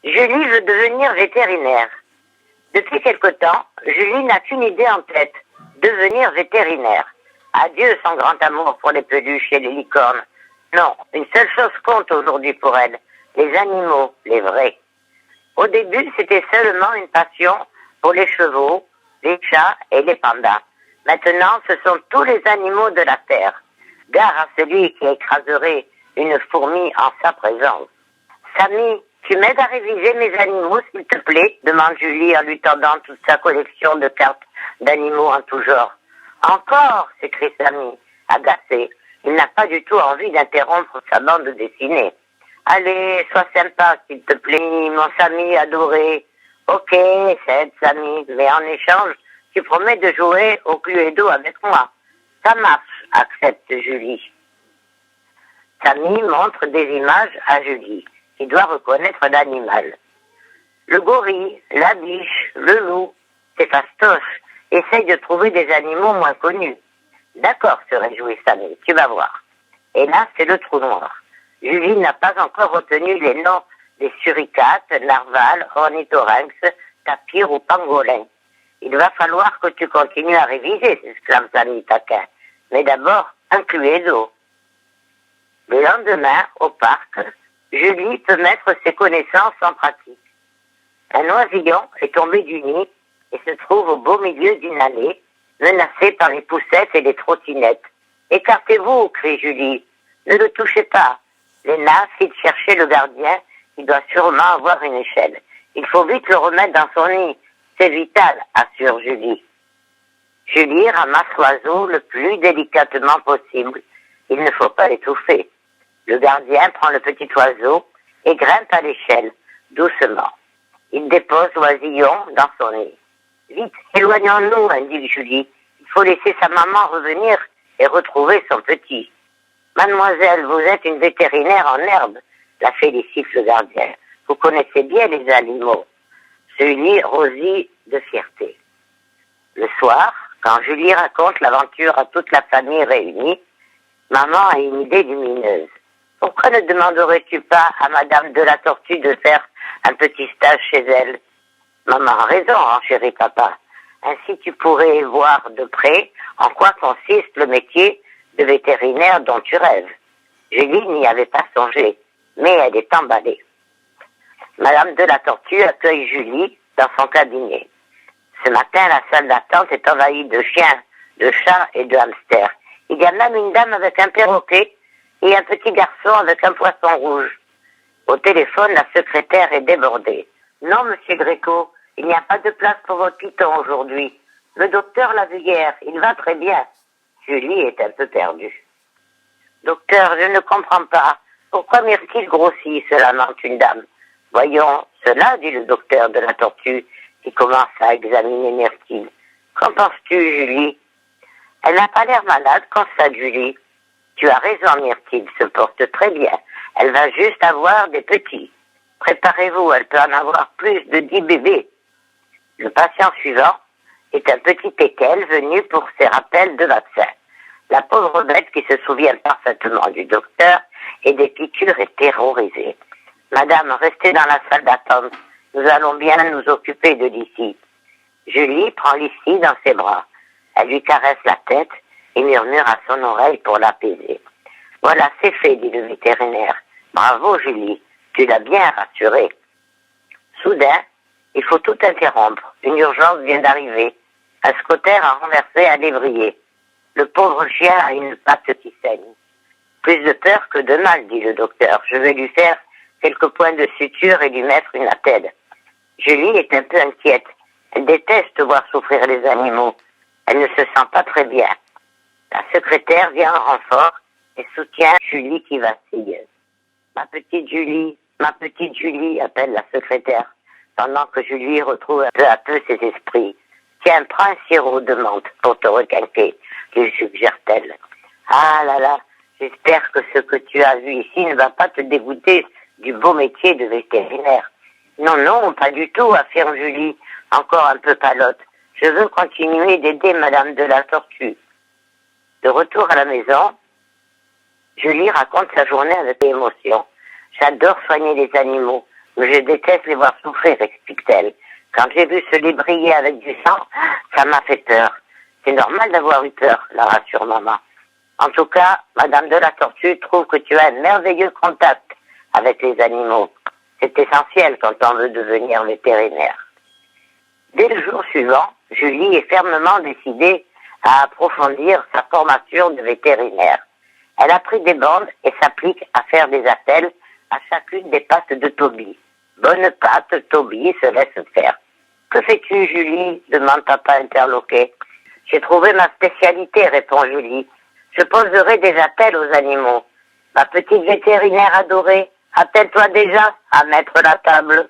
Julie veut devenir vétérinaire. Depuis quelque temps, Julie n'a qu'une idée en tête, devenir vétérinaire. Adieu son grand amour pour les peluches et les licornes. Non, une seule chose compte aujourd'hui pour elle, les animaux, les vrais. Au début, c'était seulement une passion pour les chevaux, les chats et les pandas. Maintenant, ce sont tous les animaux de la terre. Gare à celui qui écraserait une fourmi en sa présence. Samy, tu m'aides à réviser mes animaux, s'il te plaît, demande Julie en lui tendant toute sa collection de cartes d'animaux en tout genre. Encore, s'écrie Samy, agacé. Il n'a pas du tout envie d'interrompre sa bande dessinée. Allez, sois sympa, s'il te plaît, mon Samy adoré. Ok, c'est Samy, mais en échange, tu promets de jouer au Cluedo avec moi. Ça marche, accepte Julie. Samy montre des images à Julie, qui doit reconnaître l'animal. Le gorille, la biche, le loup, c'est fastoche. Essaye de trouver des animaux moins connus. D'accord, se réjouit Samy, tu vas voir. Et là, c'est le trou noir. Julie n'a pas encore retenu les noms des suricates, narvals, ornithorynx, tapirs ou pangolins. Il va falloir que tu continues à réviser, s'exclame Samy taquin. Mais d'abord, un Cluedo. Le lendemain, au parc, Julie peut mettre ses connaissances en pratique. Un oisillon est tombé du nid et se trouve au beau milieu d'une allée, menacé par les poussettes et les trottinettes. « Écartez-vous » crie Julie. « Ne le touchez pas !» Léna file chercher le gardien qui doit sûrement avoir une échelle. « Il faut vite le remettre dans son nid. C'est vital » assure Julie. Julie ramasse l'oiseau le plus délicatement possible. Il ne faut pas l'étouffer. Le gardien prend le petit oiseau et grimpe à l'échelle, doucement. Il dépose l'oisillon dans son nid. « Vite, éloignons-nous » indique Julie. « Il faut laisser sa maman revenir et retrouver son petit. »« Mademoiselle, vous êtes une vétérinaire en herbe » la félicite le gardien. « Vous connaissez bien les animaux. » Julie rosit de fierté. Le soir, quand Julie raconte l'aventure à toute la famille réunie, maman a une idée lumineuse. « Pourquoi ne demanderais-tu pas à Madame de la Tortue de faire un petit stage chez elle ?»« Maman a raison, hein, chéri papa. Ainsi tu pourrais voir de près en quoi consiste le métier de vétérinaire dont tu rêves. » Julie n'y avait pas songé, mais elle est emballée. Madame de la Tortue accueille Julie dans son cabinet. Ce matin, la salle d'attente est envahie de chiens, de chats et de hamsters. Il y a même une dame avec un perroquet et un petit garçon avec un poisson rouge. Au téléphone, la secrétaire est débordée. « Non, monsieur Gréco, il n'y a pas de place pour votre python aujourd'hui. Le docteur l'a vu hier, il va très bien. » Julie est un peu perdue. « Docteur, je ne comprends pas. Pourquoi Myrtille grossit ?» se lamente une dame. « Voyons, cela, dit le docteur de la Tortue, qui commence à examiner Myrtille. Qu'en penses-tu, Julie ? » Elle n'a pas l'air malade, constate Julie. « Tu as raison, Myrtille se porte très bien. Elle va juste avoir des petits. Préparez-vous, elle peut en avoir plus de 10 bébés. » Le patient suivant est un petit teckel venu pour ses rappels de vaccin. La pauvre bête qui se souvient parfaitement du docteur et des piqûres est terrorisée. « Madame, restez dans la salle d'attente. Nous allons bien nous occuper de Lucie. » Julie prend Lucie dans ses bras. Elle lui caresse la tête et murmure à son oreille pour l'apaiser. « Voilà, c'est fait, dit le vétérinaire. Bravo, Julie, tu l'as bien rassurée. » Soudain, il faut tout interrompre. Une urgence vient d'arriver. Un scotter a renversé un lévrier. Le pauvre chien a une patte qui saigne. Plus de peur que de mal, dit le docteur. Je vais lui faire quelques points de suture et lui mettre une attelle. Julie est un peu inquiète. Elle déteste voir souffrir les animaux. Elle ne se sent pas très bien. La secrétaire vient en renfort et soutient Julie qui vacille. « Ma petite Julie, appelle la secrétaire, pendant que Julie retrouve peu à peu ses esprits. « Tiens, prends un sirop de menthe pour te requinquer, lui suggère-t-elle. « Ah là là, j'espère que ce que tu as vu ici ne va pas te dégoûter du beau métier de vétérinaire. »« Non, non, pas du tout, affirme Julie, encore un peu palote. Je veux continuer d'aider Madame de la Tortue. » De retour à la maison, Julie raconte sa journée avec émotion. « J'adore soigner les animaux. Je déteste les voir souffrir, explique-t-elle. Quand j'ai vu ce lait briller avec du sang, ça m'a fait peur. C'est normal d'avoir eu peur, la rassure maman. En tout cas, Madame de la Tortue trouve que tu as un merveilleux contact avec les animaux. C'est essentiel quand on veut devenir vétérinaire. Dès le jour suivant, Julie est fermement décidée à approfondir sa formation de vétérinaire. Elle a pris des bandes et s'applique à faire des appels à chacune des pattes de Toby. Bonne patte, Toby se laisse faire. Que fais-tu, Julie? Demande papa interloqué. J'ai trouvé ma spécialité, répond Julie. Je poserai des appels aux animaux. Ma petite vétérinaire adorée, attelle-toi déjà à mettre la table.